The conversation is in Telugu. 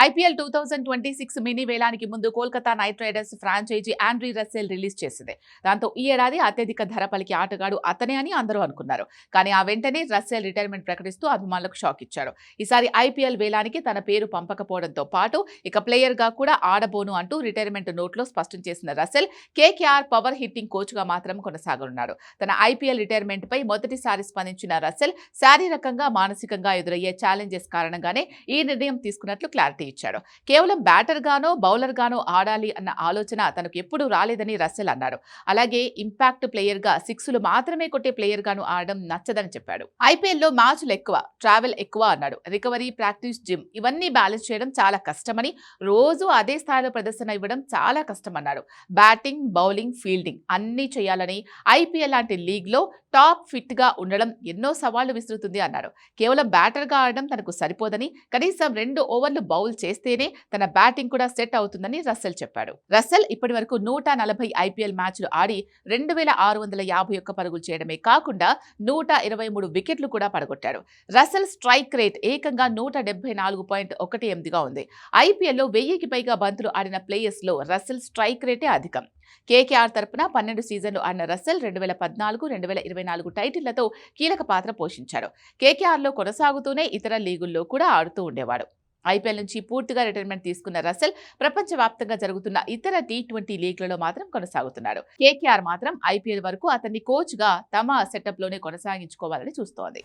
ఐపీఎల్ 2026 మినీ వేలానికి ముందు Kolkata Knight Riders franchisee Andre Russell release చేసింది. దాంతో ఈ ఏడాది అత్యధిక ధర పలికే ఆటగాడు అతనే అని అందరూ అనుకున్నారు. కానీ ఆ వెంటనే రస్సెల్ రిటైర్మెంట్ ప్రకటిస్తూ అభిమానులకు షాక్ ఇచ్చాడు. ఈసారి ఐపీఎల్ వేలానికి తన పేరు పంపకపోవడంతో పాటు ఇక ప్లేయర్ గా కూడా ఆడబోను అంటూ రిటైర్మెంట్ నోట్లో స్పష్టం చేసిన Russell KKR power hitting coach గా మాత్రం కొనసాగనున్నాడు. తన ఐపీఎల్ రిటైర్మెంట్ పై మొదటిసారి స్పందించిన రస్సెల్ శారీరకంగా మానసికంగా ఎదురయ్యే ఛాలెంజెస్ కారణంగానే ఈ నిర్ణయం తీసుకున్నట్లు క్లారిటీ ఇచ్చాడు. కేవలం బ్యాటర్ గానో బౌలర్ గానో ఆడాలి అన్న ఆలోచన తనకు ఎప్పుడూ రాలేదని రస్సెల్ అన్నారు. అలాగే ఇంపాక్ట్ ప్లేయర్ గా సిక్స్లు మాత్రమే కొట్టే ప్లేయర్ గాను ఆడడం నచ్చదని చెప్పాడు. ఐపీఎల్ లో మ్యాచ్లు ఎక్కువ, ట్రావెల్ ఎక్కువ అన్నాడు. రికవరీ, ప్రాక్టీస్, జిమ్ ఇవన్నీ బ్యాలెన్స్ చేయడం చాలా కష్టమని, రోజు అదే స్థాయిలో ప్రదర్శన ఇవ్వడం చాలా కష్టమన్నాడు. బ్యాటింగ్, బౌలింగ్, ఫీల్డింగ్ అన్నీ చేయాలని, ఐపీఎల్ లాంటి లీగ్ లో టాప్ ఫిట్ గా ఉండడం ఎన్నో సవాళ్లు విసురుతుంది అన్నారు. కేవలం బ్యాటర్ గా ఆడడం తనకు సరిపోదని, కనీసం 2 ఓవర్లు బౌల్ చేస్తేనే తన బ్యాటింగ్ కూడా సెట్ అవుతుందని రస్సెల్ చెప్పాడు. రస్సెల్ ఇప్పటి వరకు 140 ఐపీఎల్ మ్యాచ్లు ఆడి 2651 పరుగులు చేయడమే కాకుండా 123 వికెట్లు కూడా పడగొట్టాడు. రస్సెల్ స్ట్రైక్ రేట్ ఏకంగా 174.18గా ఉంది. ఐపీఎల్లో 1000కి పైగా బంతులు ఆడిన ప్లేయర్స్ లో రస్సెల్ స్ట్రైక్ రేటే అధికం. కేకేఆర్ తరపున 12 సీజన్లు ఆడిన రస్సెల్ 2014, 2024 టైటిళ్లతో కీలక పాత్ర పోషించాడు. కేకేఆర్లో కొనసాగుతూనే ఇతర లీగుల్లో కూడా ఆడుతూ ఉండేవాడు. ఐపీఎల్ నుంచి పూర్తిగా రిటైర్మెంట్ తీసుకున్న రస్సెల్ ప్రపంచవ్యాప్తంగా జరుగుతున్న ఇతర T20 లీగ్లలో మాత్రం కొనసాగుతున్నాడు. కేకేఆర్ మాత్రం ఐపీఎల్ వరకు అతన్ని కోచ్ గా తమ సెటప్ లోనే కొనసాగించుకోవాలని చూస్తోంది.